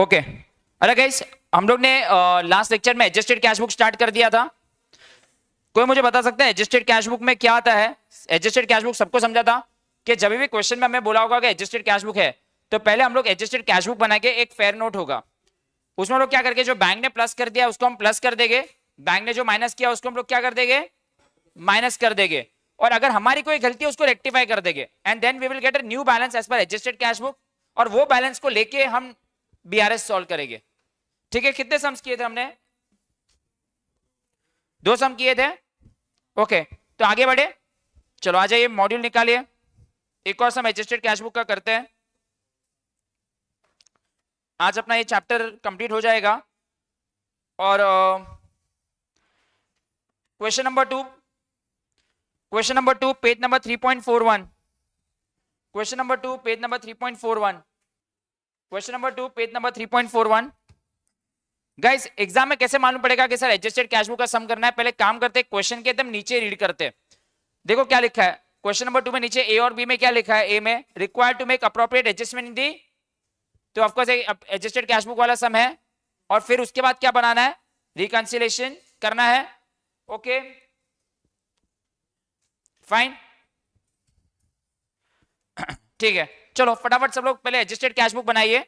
Okay. अरे guys, हम लोग ने लास्ट लेक्चर में एडजस्टेड कैश बुक स्टार्ट कर दिया था। कोई मुझे बता सकता है एडजस्टेड कैश बुक में क्या आता है? एडजस्टेड कैश बुक सबको समझा था कि जब भी क्वेश्चन में हमें बोला होगा कि एडजस्टेड कैश बुक है, तो पहले हम लोग एडजस्टेड कैश बुक बना के एक फेयर नोट होगा, उसमें हम लोग क्या करके जो बैंक ने प्लस कर दिया उसको हम प्लस कर देंगे, बैंक ने जो माइनस किया उसको हम लोग क्या कर देंगे, माइनस कर देंगे, और अगर हमारी कोई गलती है उसको रेक्टिफाई कर देंगे, and then we will get a new balance as per adjusted cash book, और वो बैलेंस को लेके हम बीआरएस सॉल्व करेंगे। ठीक है, कितने सम्स किए थे हमने? 2 सम किए थे। ओके, तो आगे बढ़े, चलो आ जाइए मॉड्यूल निकालिए, एक और सम एडजस्टेड कैश बुक का करते हैं। आज अपना ये चैप्टर कंप्लीट हो जाएगा। और question number 2, page number 3.41, question number 2 page number 3.41, question number 2 page number 3.41। Guys, exam में कैसे मालूम पड़ेगा कि सर एडजस्टेड कैश बुक का सम करना है? पहले काम करते हैं, क्वेश्चन के एकदम नीचे रीड करते हैं। देखो क्या लिखा है क्वेश्चन नंबर 2 में, नीचे ए और बी में क्या लिखा है? ए में required to make appropriate adjustment in the, तो ऑफकोर्स एडजस्टेड कैश बुक वाला सम है, और फिर उसके बाद क्या बनाना है? रिकंसिलेशन करना है। ओके फाइन, ठीक है। चलो फटाफट सब लोग पहले एडजस्टेड कैश बुक बनाइए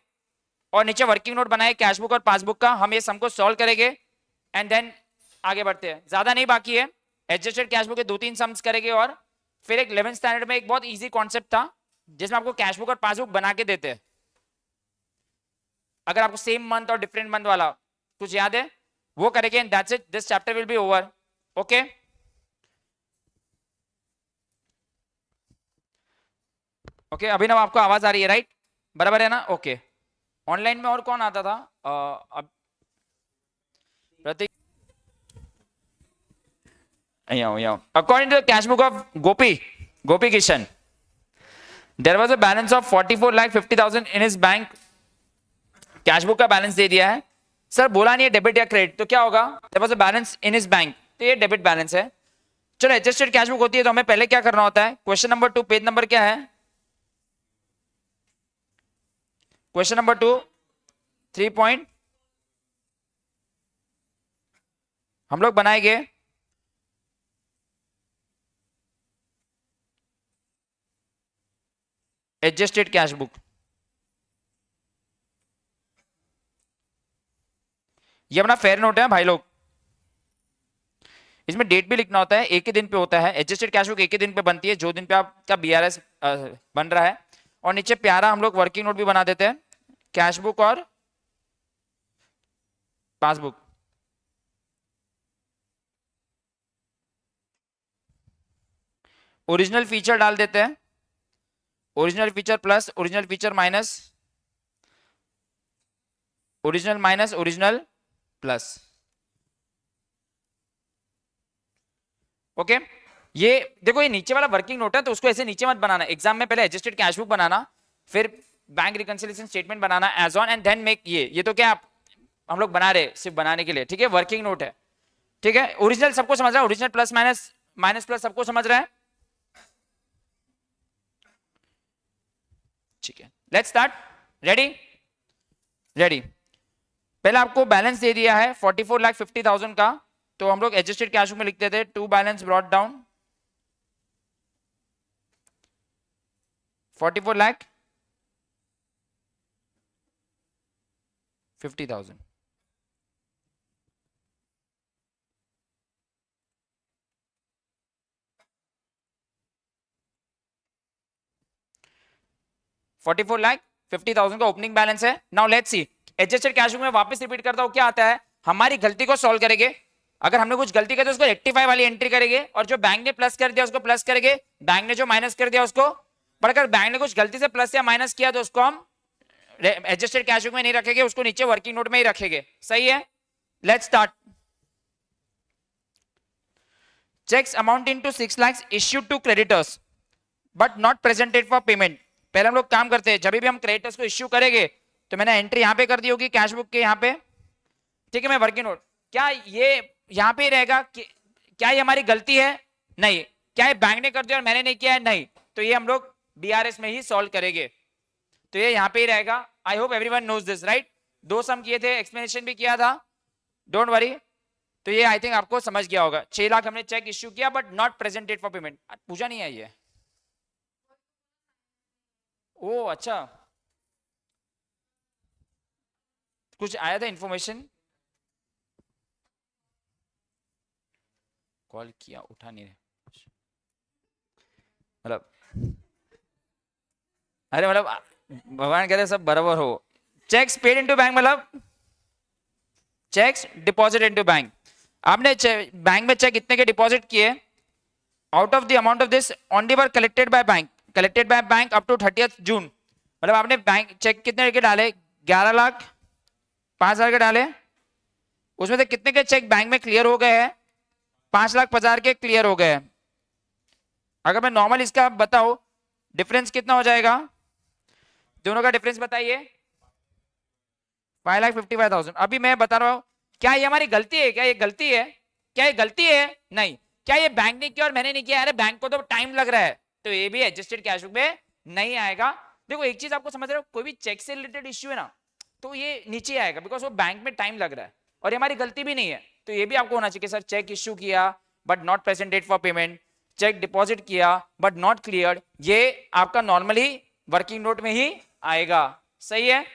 और नीचे वर्किंग नोट बनाइए कैश बुक और पासबुक का। हम ये सम को सॉल्व करेंगे एंड देन आगे बढ़ते हैं। ज्यादा नहीं बाकी है, एडजस्टेड कैश बुक के 2-3 सम्स करेंगे, और फिर एक 11th स्टैंडर्ड में एक बहुत इजी कॉन्सेप्ट था जिसमें आपको कैश बुक और पासबुक बना के देते हैं। अगर आपको सेम मंथ और डिफरेंट मंथ वाला कुछ याद है वो करेंगे, and that's it, this chapter will be over. Okay, okay Abhinav, आपको आवाज आ रही है राइट? बराबर है ना? ओके। ऑनलाइन में और कौन आता था? अब Pratik, according to the cash book of Gopi Kishan, there was a balance of 44,50,000 in his bank. Cash book का बैलेंस दे दिया है, सर बोला नहीं है डेबिट या क्रेडिट, तो क्या होगा? There was a balance in his bank, तो ये डेबिट बैलेंस है। चलो एडजस्टेड कैश बुक होती है तो हमें पहले क्या करना होता है? क्वेश्चन नंबर 2 पेज नंबर क्या है? क्वेश्चन नंबर 2 3 पॉइंट हम लोग बनाएंगे एडजस्टेड कैश बुक। ये अपना फेयर नोट है भाई लोग, इसमें डेट भी लिखना होता है, एक ही दिन पे होता है। एडजस्टेड कैश बुक एक ही दिन पे बनती है जो दिन पे आपका बीआरएस बन रहा है। और नीचे प्यारा हम लोग वर्किंग नोट भी बना देते हैं, कैश बुक और पासबुक। ओरिजिनल फीचर डाल देते हैं, original feature plus original feature minus original plus. Okay, ये देखो ये नीचे वाला वर्किंग नोट है, तो उसको ऐसे नीचे मत बनाना। एग्जाम में पहले एडजस्टेड कैश बुक बनाना, फिर बैंक रिकंसिलिएशन स्टेटमेंट बनाना as on, and then make ये तो क्या हम लोग बना रहे सिर्फ बनाने के लिए, ठीक है? वर्किंग नोट है, ठीक है? ओरिजिनल सबको समझ रहा है, original plus minus, minus plus सबको समझ रहा है, ठीक है? Let's start. रेडी? रेडी। पहले आपको बैलेंस दे दिया है 44,50,000 का, तो हम लोग एडजस्टेड कैश बुक में लिखते थे टू बैलेंस ब्रॉट डाउन 44,50,000। 44,50,000 का ओपनिंग बैलेंस है। Now let's see, adjusted cash book में वापस रिपीट करता हूं, क्या आता है? हमारी गलती को सॉल्व करेंगे, अगर हमने कुछ गलती कर दी उसको रेक्टिफाई वाली एंट्री करेंगे, और जो बैंक ने प्लस कर दिया उसको प्लस करेंगे, बैंक ने जो माइनस कर दिया उसको। पर अगर बैंक ने कुछ गलती से प्लस या माइनस किया तो उसको हम एडजस्टेड कैश बुक में नहीं रखेंगे, उसको नीचे वर्किंग नोट में ही रखेंगे। सही है? Let's start. Cheques amounting to 6 lakhs issued to creditors but not presented for payment। पहले हम लोग काम करते हैं, जब भी हम क्रेडिटर्स को इश्यू करेंगे तो मैंने एंट्री यहां पे कर दी होगी कैश बुक के यहां पे, ठीक है? मैं वर्किंग नोट, क्या ये यहां पे रहेगा? क्या ये हमारी गलती है? नहीं। क्या ये बैंक ने कर दिया और मैंने नहीं किया है? नहीं। तो ये हम लोग बीआरएस में ही सॉल्व करेंगे, तो ये यहां पे ही रहेगा। I hope everyone knows this right? दो सम किए थे, एक्सप्लेनेशन भी किया था, डोंट वरी। तो ये आई थिंक आपको समझ गया होगा। 6 लाख हमने चेक इश्यू किया but not presented for payment. पूछा नहीं है ये? ओ अच्छा, कुछ आया था इंफॉर्मेशन? कॉल किया उठा नहीं रहे, मतलब अरे मतलब भगवान करे सब बराबर हो। चेक्स पेड इनटू बैंक मतलब चेक्स डिपॉजिट इनटू बैंक। आपने बैंक में चेक इतने के डिपॉजिट किए, out of the amount of this only were collected by bank up to 30th June. मतलब आपने बैंक चेक कितने के डाले? 11,05,000 के डाले। उसमें से कितने के चेक बैंक में क्लियर हो गए हैं? 5,50,000 के क्लियर हो गए हैं। अगर मैं नॉर्मल इसका बताऊं डिफरेंस कितना हो जाएगा, दोनों का डिफरेंस बताइए। 5,55,000। अभी मैं बता रहा हूं, क्या ये हमारी गलती है? क्या ये गलती है? क्या ये गलती है? नहीं। क्या ये बैंक ने किया और मैंने नहीं किया? अरे बैंक को तो टाइम लग रहा है, तो ये भी एडजस्टेड कैश बुक में नहीं आएगा। देखो एक चीज आपको समझ रहे हो, कोई भी चेक से रिलेटेड इश्यू है ना, तो ये नीचे आएगा बिकॉज वो बैंक में टाइम लग रहा है और ये हमारी गलती भी नहीं है। तो ये भी आपको होना चाहिए कि सर चेक इश्यू किया but not presented for payment, cheque deposit किया बट नॉट क्लियर्ड, ये आपका नॉर्मली वर्किंग नोट में ही आएगा। सही है?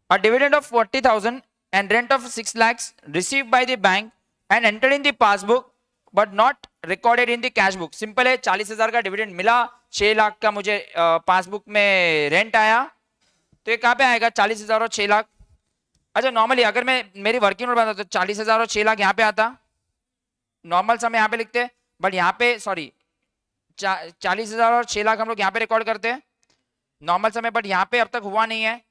A dividend of 40,000 and rent of 6 lakhs received by the bank and entered in the passbook but not recorded in the cash book. Simple है, 40,000 का dividend मिला, 6 लाख का मुझे पासबुक में रेंट आया, तो ये कहाँ पे आएगा? 40,000 और 6 लाख। अच्छा नॉर्मली अगर मैं मेरी वर्किंग नोट बनाता तो 40,000 और 6 लाख यहाँ पे आता, नॉर्मल समय यहाँ पे लिखते, बट यहाँ पे सॉरी 40,000 और 6 लाख हम लोग यहाँ पे रिकॉर्ड करते हैं नॉर्मल समय, बट यहाँ पे अब तक हुआ नहीं है,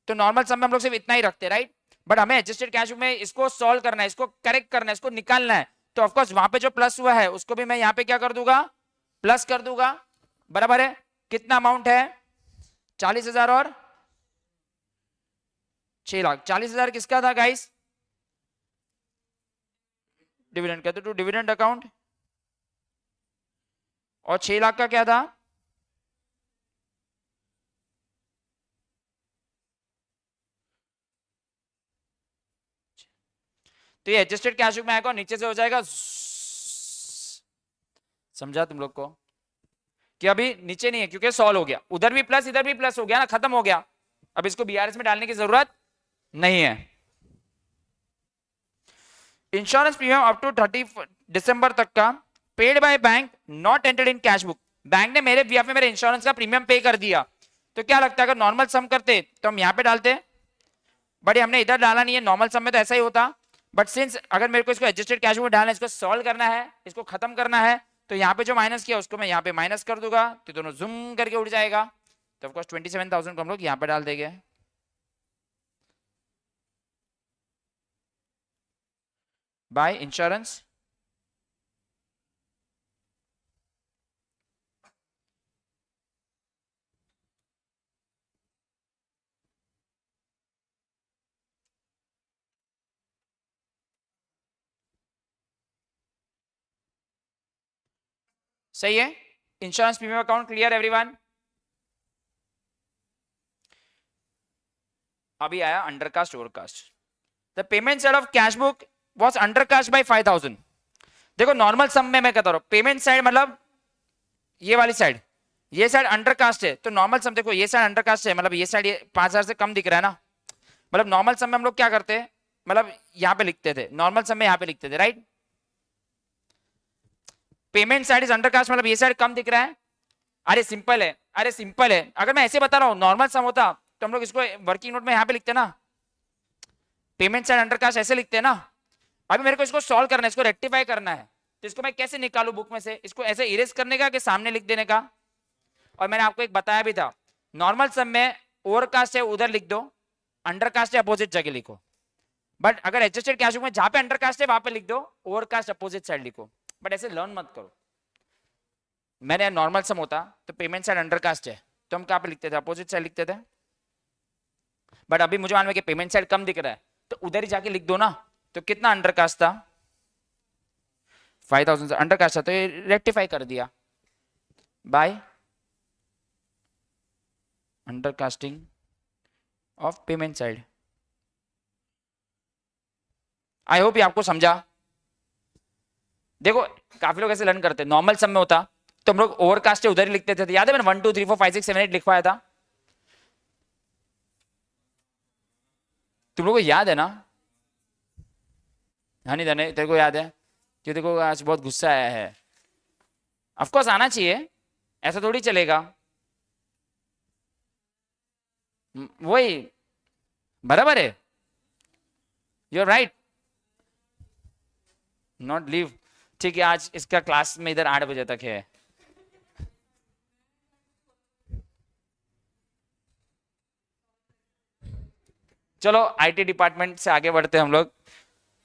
तो नॉर्मल सम में हम लोग सिर्फ इतना ही रखते हैं, राइट। बट हमें एडजस्टेड कैश बुक में इसको सॉल्व करना है, इसको करेक्ट करना है, इसको निकालना है, तो ऑफकोर्स वहां पे जो प्लस हुआ है उसको भी मैं यहाँ पे क्या कर दूंगा? प्लस कर दूंगा। बराबर है? कितना अमाउंट है? 40,000 और 6 लाख। 40,000 किसका था गाइस? डिविडेंड का, तो डिविडेंड अकाउंट। और 6 लाख का क्या था? तो ये एडजस्टेड कैश बुक में आएगा, नीचे से हो जाएगा। समझा तुम लोग को कि अभी नीचे नहीं है क्योंकि सॉल्व हो गया, उधर भी प्लस इधर भी प्लस हो गया ना, खत्म हो गया। अब इसको बीआरएस में डालने की जरूरत नहीं है। इंश्योरेंस प्रीमियम अप टू 30 दिसंबर तक का paid by bank not entered in cash book. Bank ने मेरे बीएफ में मेरे इंश्योरेंस का प्रीमियम पे कर दिया, तो क्या लगता है अगर नॉर्मल सम करते तो हम यहाँ पे डालते, बट हमने इधर डाला नहीं है। नॉर्मल सम में तो ऐसा ही होता, बट सिंस अगर मेरे को इसको एडजस्टेड कैश बुक में डालना है, इसको सॉल्व करना है, इसको खत्म करना है, तो यहाँ पे जो माइनस किया उसको मैं यहाँ पे माइनस कर दूंगा, तो दोनों जूम करके उड़ जाएगा। तो ऑफकोर्स 27,000 को हम लोग यहाँ पे डाल देंगे बाय इंश्योरेंस। सही है? Insurance premium account clear everyone? अभी आया undercast overcast. The payment side of cash book was undercast by 5,000। देखो नॉर्मल सम में मैं कहता रहा हूं, पेमेंट साइड मतलब ये वाली साइड, ये साइड अंडरकास्ट है, तो नॉर्मल सम देखो ये साइड अंडरकास्ट है, मतलब ये साइड ये 5,000 से कम दिख रहा है ना। मतलब नॉर्मल सम में हम लोग क्या करते हैं, मतलब यहाँ पे लिखते थे, नॉर्मल सम में यहाँ पे लिखते थे, right. Payment side is undercast मतलब ये साइड कम दिख रहा है। अरे सिंपल है, अरे सिंपल है, अगर मैं ऐसे बता रहा हूँ नॉर्मल सम होता तो हम लोग इसको वर्किंग नोट में यहाँ पे लिखते ना, पेमेंट साइड अंडरकास्ट ऐसे लिखते हैं ना। अभी मेरे को इसको सॉल्व करना है, इसको रेक्टिफाई करना है, तो इसको मैं कैसे निकालू बुक में से? इसको ऐसे इरेज करने का कि सामने लिख देने का? और मैंने आपको एक बताया भी था, नॉर्मल सम में ओवरकास्ट है उधर लिख दो, अंडरकास्ट है अपोजिट जगह लिखो। बट अगर एडजस्टेड कैश बुक में जहां पे अंडरकास्ट है वहां पे लिख दो, ओवरकास्ट अपोजिट साइड लिखो। बट ऐसे लर्न मत करो। मैंने नॉर्मल सम होता तो पेमेंट साइड अंडरकास्ट है तो हम कहां पे लिखते थे? अपोजिट साइड लिखते थे। बट अभी मुझे मालूम है कि पेमेंट साइड कम दिख रहा है, तो उधर ही जाके लिख दो ना। तो कितना अंडरकास्ट था? 5,000 से अंडरकास्ट था, तो ये रेक्टिफाई कर दिया। By undercasting of payment side. I hope ये आपको समझा। देखो काफी लोग ऐसे लर्न करते हैं, नॉर्मल सम में होता तो हम लोग ओवरकास्ट उधर ही लिखते थे, याद है मैंने 1 2 3 4 5 6 7 8 लिखवाया था, तुम लोगों को याद है ना? हाँ नहीं धने तेरे को याद है? क्यों देखो आज बहुत गुस्सा आया है। ऑफकोर्स आना चाहिए, ऐसा थोड़ी चलेगा। वही बराबर है, you are right, not leave. ठीक है, आज इसका क्लास में इधर 8 बजे तक है। चलो आईटी डिपार्टमेंट से आगे बढ़ते हैं हम लोग।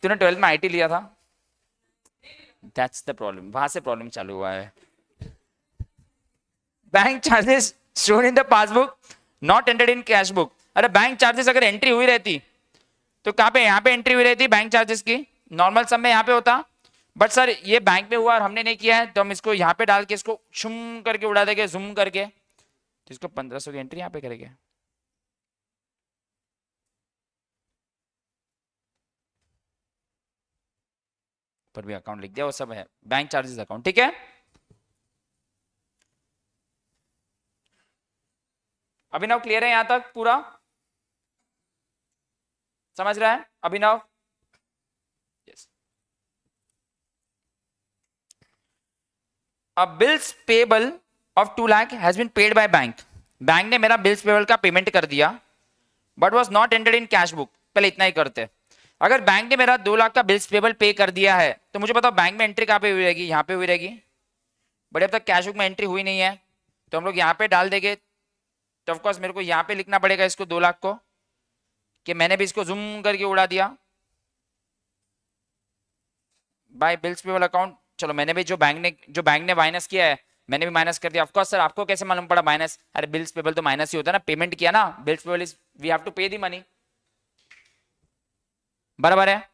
तूने 12th में आईटी लिया था, दैट्स द प्रॉब्लम, वहां से प्रॉब्लम चालू हुआ है। Bank charges shown in the passbook not entered in cash book. अरे बैंक चार्जेस अगर एंट्री हुई रहती तो कहां पे, यहाँ पे एंट्री हुई रहती बैंक चार्जेस की, नॉर्मल सम में यहाँ पे होता, बट सर ये बैंक में हुआ और हमने नहीं किया है तो हम इसको यहाँ पे डाल के इसको शुम करके उड़ा देंगे, जूम करके, तो इसको 1500 की एंट्री यहाँ पे करेंगे। पर भी अकाउंट लिख दिया, वो सब है बैंक चार्जेस अकाउंट, ठीक है। अभिनव क्लियर है यहां तक पूरा? समझ रहा है Abhinav? Yes. Bills payable of 2 lakh has been paid by bank. Bank ने मेरा बिल्स पेबल का पेमेंट कर दिया but was not entered in cash book. पहले इतना ही करते हैं, अगर बैंक ने मेरा 2 लाख का बिल्स पेबल पे कर दिया है तो मुझे बताओ बैंक में एंट्री कहाँ पे हुई रहेगी? यहाँ पे हुई रहेगी, बट अब तक कैश बुक में एंट्री हुई नहीं है तो हम लोग यहाँ पे डाल देंगे। तो ऑफकोर्स मेरे को यहाँ पे लिखना पड़ेगा इसको 2 लाख को, कि मैंने भी इसको जूम करके उड़ा दिया बाय बिल्स पेबल अकाउंट। चलो मैंने भी जो बैंक ने माइनस किया है मैंने भी माइनस कर दिया। ऑफ कोर्स सर आपको कैसे मालूम पड़ा माइनस? अरे बिल्स पेबल तो माइनस ही होता है ना, पेमेंट किया ना, bills payable is we have to pay the money, बराबर है।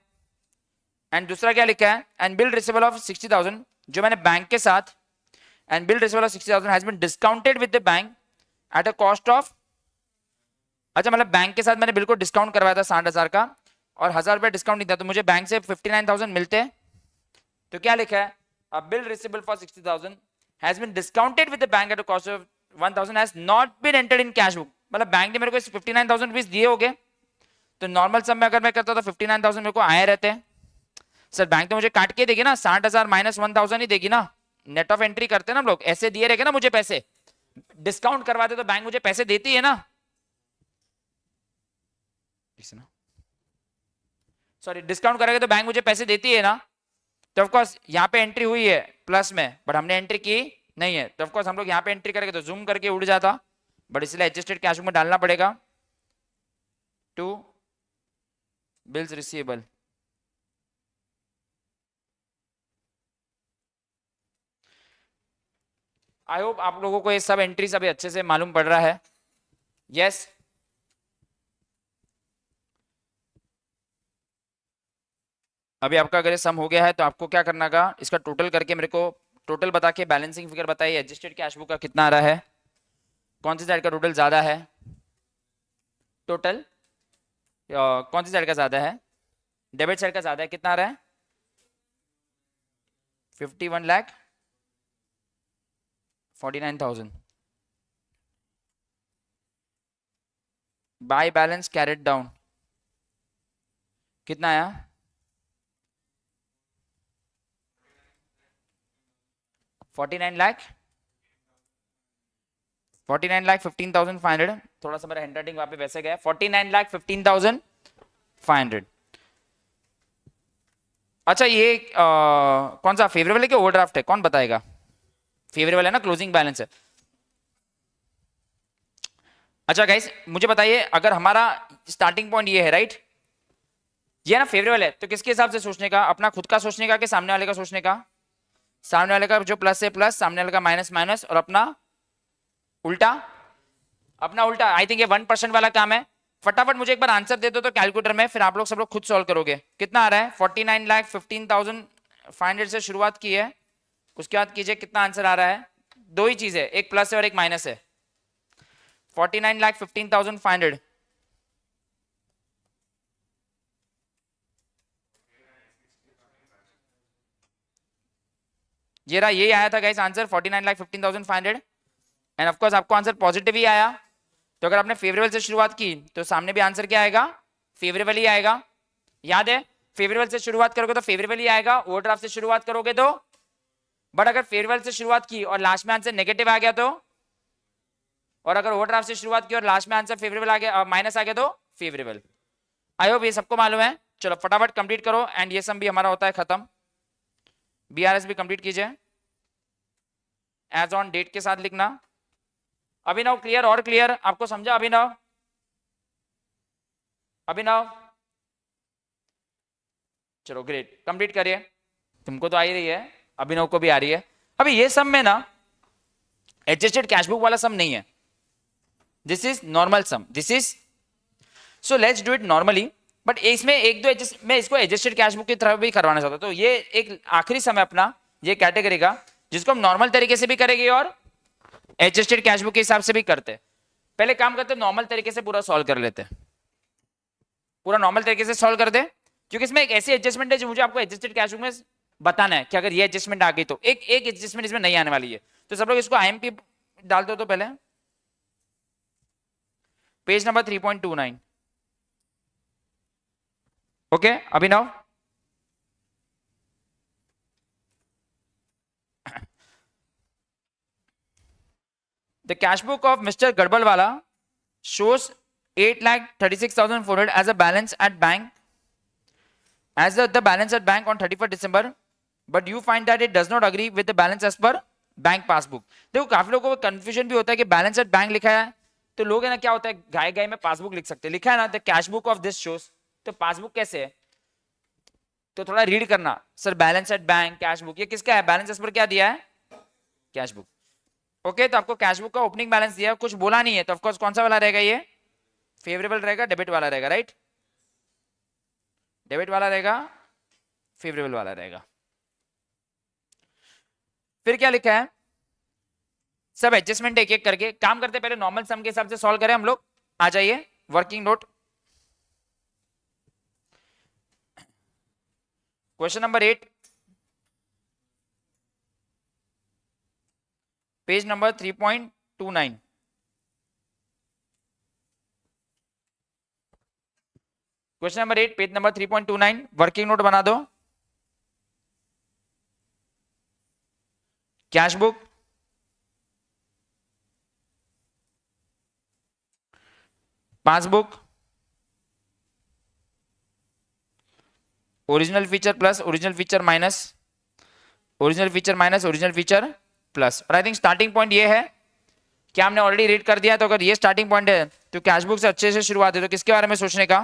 एंड दूसरा क्या लिखा है? एंड बिल रिसीवेबल ऑफ 60,000 जो मैंने बैंक के साथ, and bill receivable of 60,000 has been discounted with the bank at a cost of, अच्छा मतलब बैंक के साथ मैंने बिल्कुल डिस्काउंट करवाया था 60,000 का और 1,000 रुपया डिस्काउंट नहीं था तो मुझे बैंक से 59,000 मिलते। तो क्या लिखा है? A bill receivable for 60,000 has been discounted with the bank at a cost of 1,000 has not been entered in cash book. मतलब बैंक ने मेरे को 59,000 रुपीज दिए होंगे, तो नॉर्मल सम में अगर मैं करता तो 59,000 मेरे को आए रहते हैं। सर बैंक तो मुझे काट के देगी ना, 60,000 माइनस 1,000 ही देगी ना, नेट ऑफ एंट्री करते हैं ना हम लोग, ऐसे दिए रहेगा ना मुझे पैसे, डिस्काउंट करवाते तो बैंक मुझे पैसे देती है ना, सॉरी डिस्काउंट करेगा तो बैंक मुझे पैसे देती है ना। तो ऑफकोर्स यहाँ पे एंट्री हुई है प्लस में, बट हमने एंट्री की नहीं है, तो ऑफकोर्स हम लोग यहाँ पे एंट्री करेंगे तो जूम करके उड़ जाता, बट इसलिए एडजस्टेड कैश बुक में डालना पड़ेगा to bills receivable. I hope आप लोगों को ये सब एंट्रीज अभी अच्छे से मालूम पड़ रहा है। यस अभी आपका अगर ये सम हो गया है तो आपको क्या करना का, इसका टोटल करके मेरे को टोटल बता के बैलेंसिंग फिगर बताइए एडजस्टेड कैश बुक का कितना आ रहा है, कौन सी साइड का टोटल ज्यादा है, टोटल कौन सी साइड का ज्यादा है, डेबिट साइड का ज्यादा है, कितना आ रहा है 51,49,000 बाय बैलेंस कैरेट डाउन कितना आया 49,15,500, थोड़ा सा मेरा हैंडराइटिंग वहां पे वैसे गया, 49,15,500। अच्छा ये कौन सा फेवरेबल है कि ओवरड्राफ्ट है, कौन बताएगा? फेवरेबल है ना, क्लोजिंग बैलेंस है। अच्छा गाइस मुझे बताइए, अगर हमारा स्टार्टिंग पॉइंट ये है राइट, ये ना फेवरेबल है, तो किसके हिसाब से सोचने का, अपना खुद का सोचने का कि सामने वाले का सोचने का? सामने वाले का जो प्लस है प्लस, सामने वाले का माइनस माइनस, और अपना उल्टा, अपना उल्टा। आई थिंक ये 1% वाला काम है। फटाफट मुझे एक बार आंसर दे दो तो कैलकुलेटर में, फिर आप लोग सब लोग खुद सॉल्व करोगे। कितना आ रहा है? 49,15,500 से शुरुआत की है, उसके बाद कीजिए कितना आंसर आ रहा है दो ही चीज है, एक प्लस है और एक माइनस है। 49,15,500 ये रहा, यही आया था guys answer 49,15,500 end of course आपको आंसर पॉजिटिव ही आया। तो अगर आपने फेवरेबल से शुरुआत की तो सामने भी आंसर क्या आएगा, फेवरेबल ही आएगा। याद है, फेवरेबल से शुरुआत करोगे तो फेवरेबल ही आएगा, ओवरड्राफ्ट से शुरुआत करोगे तो। बट अगर फेवरेबल से शुरुआत की और लास्ट में आंसर नेगेटिव आ गया तो, और अगर ओवरड्राफ्ट से शुरुआत की और लास्ट में आंसर फेवरेबल आ गया, माइनस आ गया तो फेवरेबल। आई होप ये सबको मालूम है। चलो फटाफट कंप्लीट करो एंड ये सम भी हमारा होता है खत्म। बीआरएस भी कंप्लीट कीजिए एज ऑन डेट के साथ लिखना। अभिनव क्लियर और क्लियर, आपको समझा अभिनव? अभिनव चलो ग्रेट, कंप्लीट करिए। तुमको तो आ ही रही है, अभिनव को भी आ रही है। अभी ये सम में ना एडजस्टेड कैश बुक वाला सम नहीं है, this is normal sum, this is, so let's do it normally. But इसमें एक दो एडजस्ट, मैं इसको एडजस्टेड कैश बुक की तरफ भी करवाना चाहता हूं। तो ये एक आखिरी सम है अपना ये कैटेगरी का, जिसको हम नॉर्मल तरीके से भी करेंगे और एडजस्टेड कैश बुक के हिसाब से भी करते हैं। पहले काम करते हैं नॉर्मल तरीके से पूरा सॉल्व कर लेते हैं, पूरा नॉर्मल तरीके से सॉल्व कर दे, क्योंकि इसमें एक ऐसी एडजस्टमेंट है जो मुझे आपको एडजस्टेड कैश बुक में बताना है कि अगर ये एडजस्टमेंट आ गई तो एक एडजस्टमेंट इसमें नहीं आने वाली है। तो सब लोग इसको आईएमपी डाल दो। तो पहले page number 3.29 okay Abhinav. The cash book of Mr. Garbalwala shows 8,36,400 as a balance at bank, as the balance at bank on 31st December, but you find that it does not agree with the balance as per bank passbook. देखो काफी लोगों को confusion भी होता है कि balance at bank लिखा है तो लोग है ना क्या होता है गाय गाय में पासबुक लिख सकते हैं, लिखा है ना the cash book of this shows, तो पासबुक कैसे है? तो थोड़ा रीड करना, sir balance at bank cash book ये किसका है, बैलेंस एज पर क्या दिया है, कैश बुक। ओके तो आपको कैश बुक का ओपनिंग बैलेंस दिया है, कुछ बोला नहीं है, तो ऑफकोर्स कौन सा वाला रहेगा, ये फेवरेबल रहेगा, डेबिट वाला रहेगा, राइट? डेबिट वाला रहेगा, फेवरेबल वाला रहेगा। फिर क्या लिखा है, सब एडजस्टमेंट एक एक करके काम करते, पहले नॉर्मल सम के हिसाब से सॉल्व करें हम लोग। आ जाइए working note, question number 8 page number 3.29। Question number 8 page number 3.29 working note बना दो। Cash book, passbook, original feature plus original feature minus, original feature minus original feature plus. और आई थिंक स्टार्टिंग पॉइंट ये है कि हमने already read कर दिया, तो अगर ये स्टार्टिंग पॉइंट है तो कैश बुक से अच्छे से शुरुआत है। तो किसके बारे में सोचने का,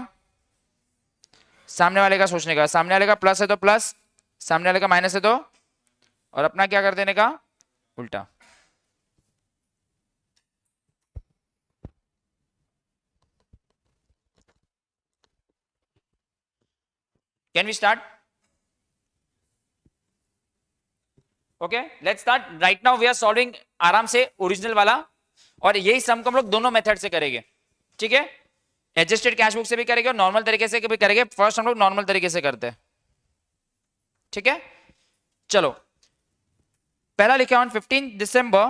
सामने वाले का सोचने का, सामने वाले का प्लस है तो प्लस, सामने वाले का माइनस है तो, और अपना क्या कर देने का, उल्टा। Can we start? Okay let's start right now. We are solving आराम से ओरिजिनल वाला, और यही सम को हम लोग दोनों मेथड से करेंगे, ठीक है? एडजस्टेड कैश बुक से भी करेंगे और नॉर्मल तरीके से भी करेंगे। फर्स्ट हम लोग नॉर्मल तरीके से करते हैं, ठीक है? चलो पहला लिखा on 15 December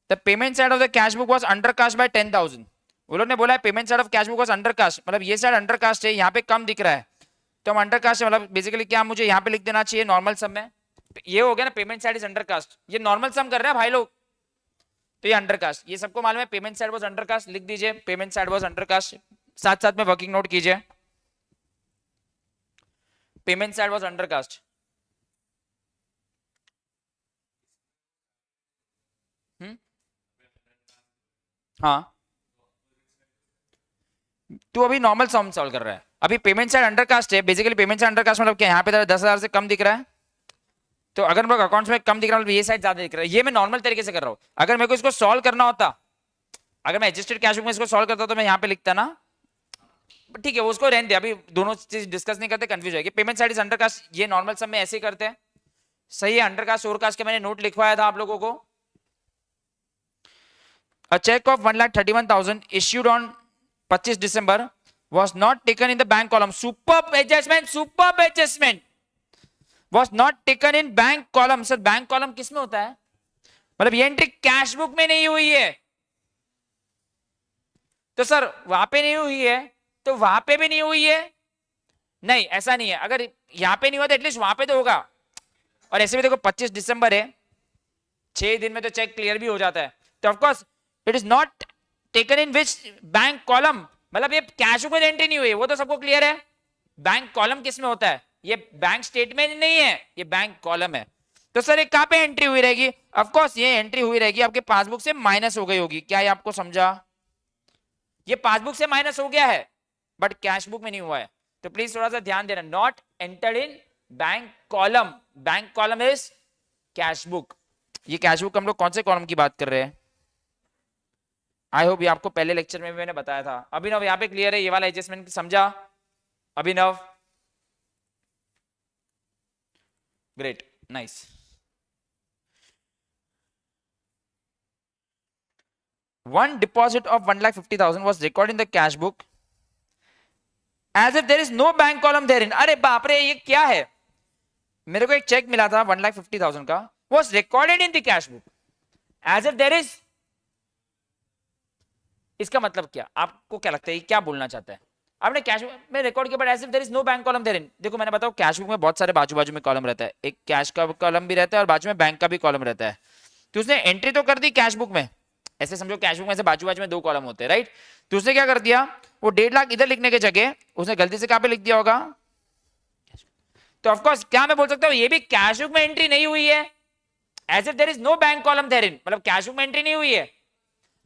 the payment side of the cash book was undercast bye 10,000। वो लोग ने बोला है payment side of cash book was undercast, मतलब ये साइड अंडरकास्ट है, यहाँ पे कम दिख रहा है, तो हम अंडरकास्ट मतलब बेसिकली क्या मुझे यहाँ पे लिख देना चाहिए नॉर्मल सम में, ये हो गया ना पेमेंट साइड इज अंडरकास्ट, ये नॉर्मल सम कर रहे हैं भाई लोग, तो ये अंडरकास्ट, ये सबको मालूम है पेमेंट साइड वाज अंडरकास्ट, लिख दीजिए पेमेंट साइड वाज अंडरकास्ट, साथ साथ में वर्किंग नोट कीजिए पेमेंट साइड वाज अंडरकास्ट। हाँ तू अभी नॉर्मल सम सॉल्व कर रहा है, अभी पेमेंट साइड अंडरकास्ट है, बेसिकली पेमेंट साइड अंडरकास्ट मतलब क्या, यहाँ पे 10,000 से कम दिख रहा है, तो अगर मेरे अकाउंट्स में कम दिख रहा है ये साइड ज्यादा दिख रहा है, ये मैं नॉर्मल तरीके से कर रहा हूँ। अगर मेरे को इसको सॉल्व करना होता, अगर मैं एडजस्टेड कैश बुक में इसको सॉल्व करता तो मैं यहाँ पे लिखता ना, ठीक है वो उसको रहने दे, अभी दोनों चीज डिस्कस नहीं करते, कंफ्यूज है। पेमेंट साइड इज अंडरकास्ट, ये नॉर्मल सम में ऐसे ही करते हैं, सही है। अंडरकास्ट ओवरकास्ट के मैंने नोट लिखवाया था आप लोगों को, A check of 1,31,000 issued on 25 December was not taken in the bank column. Superb adjustment, superb adjustment. Was not taken in bank column. Sir bank column किस में होता है? मतलब ये एंट्री कैश बुक में नहीं हुई है, तो सर वहां पे नहीं हुई है तो वहां पे भी नहीं हुई है? नहीं, ऐसा नहीं है। अगर यहां पे नहीं हुआ तो एटलीस्ट वहां पे तो होगा। और ऐसे भी देखो 25 दिसंबर है, 6 दिन में तो चेक क्लियर भी हो जाता है। तो of course it is not taken in which bank column, मतलब ये कैश बुक में एंट्री नहीं हुई, वो तो सबको क्लियर है। बैंक कॉलम किस में होता है? ये बैंक स्टेटमेंट नहीं है, ये बैंक कॉलम है। तो सर ये कहां पे एंट्री हुई रहेगी? ऑफकोर्स ये एंट्री हुई रहेगी आपके पासबुक से माइनस हो गई होगी। क्या ये आपको समझा? ये पासबुक से माइनस हो गया है बट कैश बुक में नहीं हुआ है। तो प्लीज थोड़ा सा ध्यान देना, not entered in bank column. Bank column is cash book. ये कैश बुक हम लोग कौन से कॉलम की बात कर रहे हैं? आई होप ये आपको पहले लेक्चर में भी मैंने बताया था। अभिनव यहाँ पे क्लियर है? ये वाला एडजस्टमेंट समझा Abhinav? Great, nice. One deposit of 1,50,000 was recorded in the cash book as if there is no bank column therein. अरे बाप रे, ये क्या है? मेरे को एक चेक मिला था 1,50,000 का, was recorded in the cash book as if there is। इसका मतलब क्या? आपको क्या लगता है ये क्या बोलना चाहता है? आपने कैश बुक में रिकॉर्ड किया but as if there is no bank column there in. देखो मैंने बताया कैश बुक में बहुत सारे बाजू बाजू में कॉलम रहता है, एक कैश का कॉलम भी रहता है और बाजू में बैंक का भी कॉलम रहता है। तो उसने एंट्री तो कर दी कैश बुक में, ऐसे समझो कैश बुक में से बाजू बाजू में 2 कॉलम होते हैं, राइट? तो उसने क्या कर दिया, वो 1.5 लाख इधर लिखने के जगह उसने गलती से कहां पे लिख दिया होगा? तो ऑफ कोर्स क्या मैं बोल सकता हूं, ये भी कैश बुक में एंट्री नहीं हुई है, as if there is no bank column there in, मतलब कैश बुक में एंट्री नहीं हुई है।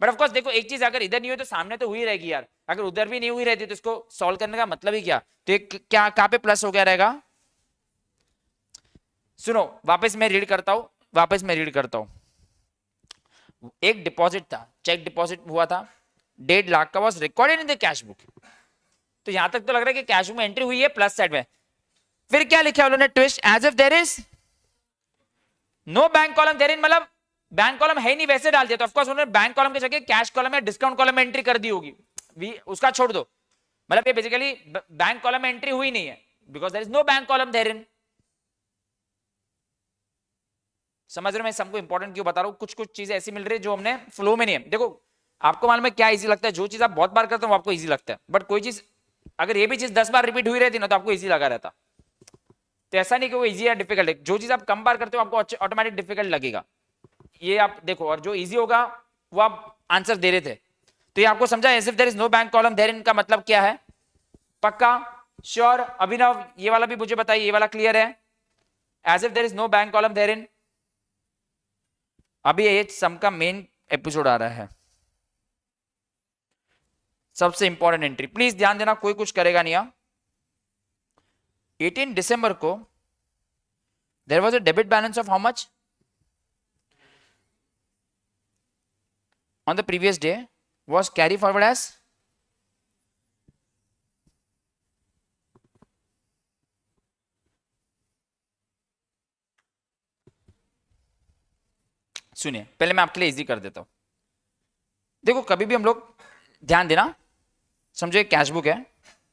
बट ऑफ कोर्स देखो एक चीज, अगर इधर नहीं हुई तो सामने तो हुई रहेगी यार, अगर उधर भी नहीं हुई रहती तो इसको सॉल्व करने का मतलब ही क्या? तो एक क्या कहां पे प्लस हो गया रहेगा? सुनो वापस मैं रीड करता हूं, एक डिपॉजिट था, चेक डिपॉजिट हुआ था 1.5 लाख का, was recorded in the cash book. तो यहां तक तो लग रहा है कि कैश बुक में एंट्री हुई है प्लस साइड में। फिर क्या लिखा उन्होंने? Twist, as if there is no bank column there in, मतलब बैंक कॉलम है नहीं वैसे डाल दिया। तो ऑफ कोर्स उन्होंने बैंक कॉलम की जगह कैश कॉलम या डिस्काउंट कॉलम में एंट्री कर दी होगी, उसका छोड़ दो। मतलब ये बेसिकली बैंक कॉलम में एंट्री हुई नहीं है because there is no bank column there in. समझ रहे हो मैं सबको इंपॉर्टेंट क्यों बता रहा हूं? कुछ कुछ चीजें ऐसी मिल रही है जो हमने फ्लो में नहीं है। देखो आपको मालूम है क्या इजी लगता है? जो चीज आप बहुत बार करते हो वो आपको इजी लगता है, बट कोई चीज अगर ये भी चीज 10 बार रिपीट हुई रहती ना तो आपको इजी लगा रहता। तो ऐसा नहीं कि वो इजी या डिफिकल्ट है, जो चीज आप कम बार करते हो आपको ऑटोमेटिक डिफिकल्ट लगेगा। ये आप देखो, और जो इजी होगा वो आप आंसर दे रहे थे। तो ये आपको समझा as if there is no bank column there in का मतलब क्या है? पक्का श्योर? अभिनव ये वाला भी मुझे बताइए, ये वाला क्लियर है? As if there is no bank column there in. अभी ये सम का मेन एपिसोड आ रहा है, सबसे इंपॉर्टेंट एंट्री, प्लीज ध्यान देना, कोई कुछ करेगा नहीं। 18 दिसंबर को there was a debit balance of how much on the previous day was carry forward as सुनिए पहले मैं आपके लिए इजी कर देता हूं। देखो कभी भी हम लोग ध्यान देना, समझो एक कैश बुक है,